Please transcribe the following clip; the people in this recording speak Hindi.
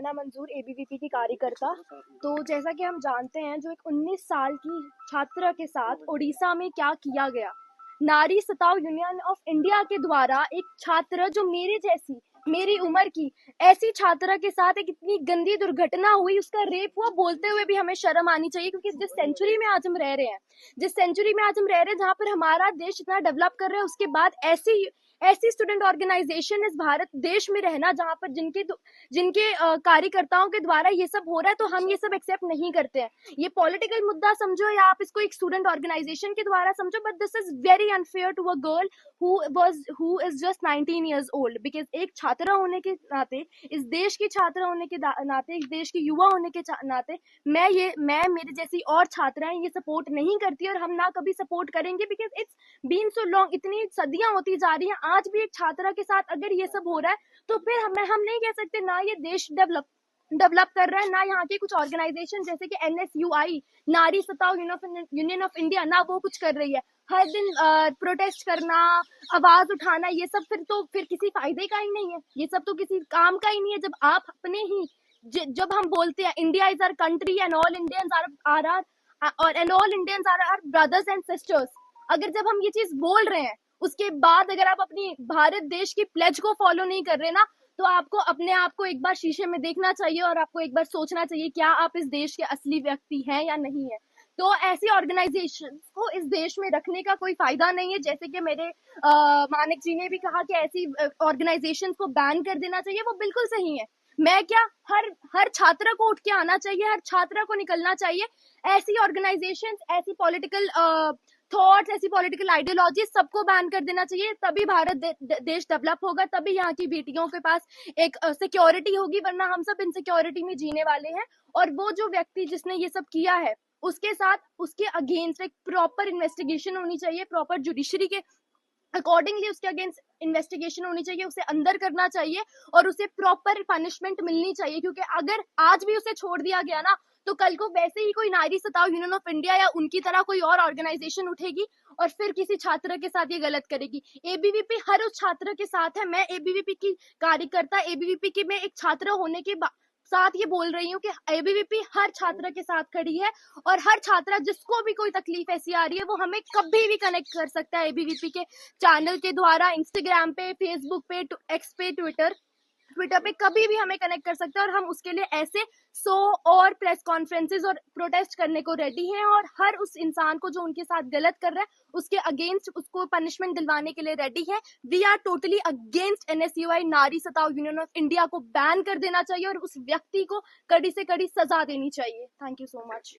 शबाना मंजूर एबीवीपी की कार्यकर्ता। तो जैसा कि हम जानते हैं, जो एक 19 साल की छात्रा के साथ उड़ीसा में क्या किया गया, नारी सताओ यूनियन ऑफ इंडिया के द्वारा एक छात्र जो मेरे जैसी मेरी उम्र की ऐसी छात्रा के साथ एक इतनी गंदी दुर्घटना हुई, उसका रेप हुआ, बोलते हुए भी हमें शर्म आनी चाहिए। क्योंकि जिस सेंचुरी में आज हम रह रहे हैं, जहाँ पर हमारा देश इतना डेवलप कर रहा है, उसके बाद ऐसी ऐसी स्टूडेंट ऑर्गेनाइजेशन इस भारत देश में रहना जहां पर जिनके कार्यकर्ताओं के द्वारा ये सब हो रहा है, तो हम ये सब एक्सेप्ट नहीं करते हैं। ये पॉलिटिकल मुद्दा समझो या आप इसको एक स्टूडेंट ऑर्गेनाइजेशन के द्वारा समझो, but this is very unfair to a girl who is just 19 years old, because एक छात्रा होने के नाते, इस देश की छात्रा होने के नाते, इस देश की युवा होने के नाते मैं मेरे जैसी और छात्राएं ये सपोर्ट नहीं करती और हम ना कभी सपोर्ट करेंगे। Because it's been so long, इतनी सदियां होती जा रही हैं, आज भी एक छात्रा के साथ अगर ये सब हो रहा है तो फिर हम नहीं कह सकते ना ये देश डेवलप कर रहा है, ना यहाँ के कुछ ऑर्गेनाइजेशन जैसे कि NSUI, नारी सताओ यूनियन ऑफ इंडिया, ना वो कुछ कर रही है। हर दिन प्रोटेस्ट करना, आवाज उठाना, ये सब फिर किसी फायदे का ही नहीं है, ये सब तो किसी काम का ही नहीं है। जब आप अपने ही जब हम बोलते हैं India is our country and all Indians are our brothers and sisters, अगर जब हम ये चीज बोल रहे हैं, उसके बाद अगर आप अपनी भारत देश की प्लेज को फॉलो नहीं कर रहे ना, तो आपको अपने आप को एक बार शीशे में देखना चाहिए और आपको एक बार सोचना चाहिए क्या आप इस देश के असली व्यक्ति हैं या नहीं है। तो ऐसी ऑर्गेनाइजेशन को इस देश में रखने का कोई फायदा नहीं है। जैसे कि मेरे मानिक जी ने भी कहा कि ऐसी ऑर्गेनाइजेशन को बैन कर देना चाहिए, वो बिल्कुल सही है। मैं क्या, हर छात्रा को उठ के आना चाहिए, हर छात्रा को निकलना चाहिए। ऐसी ऑर्गेनाइजेशन, ऐसी पॉलिटिकल थॉट्स, ऐसी पॉलिटिकल आइडियोलॉजी सबको बैन कर देना चाहिए, तभी भारत देश डेवलप होगा, तभी यहाँ की बेटियों के पास एक सिक्योरिटी होगी, वरना हम सब इनसिक्योरिटी में जीने वाले हैं। और वो जो व्यक्ति जिसने ये सब किया है, उसके साथ उसके अगेंस्ट एक प्रॉपर इन्वेस्टिगेशन होनी चाहिए, प्रॉपर जुडिशरी के अकॉर्डिंगली उसके अगेंस्ट इन्वेस्टिगेशन होनी चाहिए, उसे अंदर करना चाहिए और उसे प्रॉपर पनिशमेंट मिलनी चाहिए। क्योंकि अगर आज भी उसे छोड़ दिया गया ना, तो कल को वैसे ही कोई नारी सताओ यूनियन ऑफ इंडिया या उनकी तरह कोई और ऑर्गेनाइजेशन उठेगी और फिर किसी छात्र के साथ ये गलत करेगी। एबीवीपी हर उस छात्र के साथ है। मैं एबीवीपी की कार्यकर्ता, एबीवीपी की मैं एक छात्र होने के साथ ये बोल रही हूँ कि एबीवीपी हर छात्र के साथ खड़ी है और हर छात्रा जिसको भी कोई तकलीफ ऐसी आ रही है, वो हमें कभी भी कनेक्ट कर सकता है एबीवीपी के चैनल के द्वारा, इंस्टाग्राम पे, फेसबुक पे, एक्स पे, ट्विटर पे कभी भी हमें कनेक्ट कर सकते हैं। और हम उसके लिए ऐसे 100 और प्रेस कॉन्फ्रेंसेस और प्रोटेस्ट करने को रेडी हैं और हर उस इंसान को जो उनके साथ गलत कर रहा है उसके अगेंस्ट उसको पनिशमेंट दिलवाने के लिए रेडी है। We are totally against NSUI, नारी सताओ यूनियन ऑफ इंडिया को बैन कर देना चाहिए और उस व्यक्ति को कड़ी से कड़ी सजा देनी चाहिए। Thank you so much.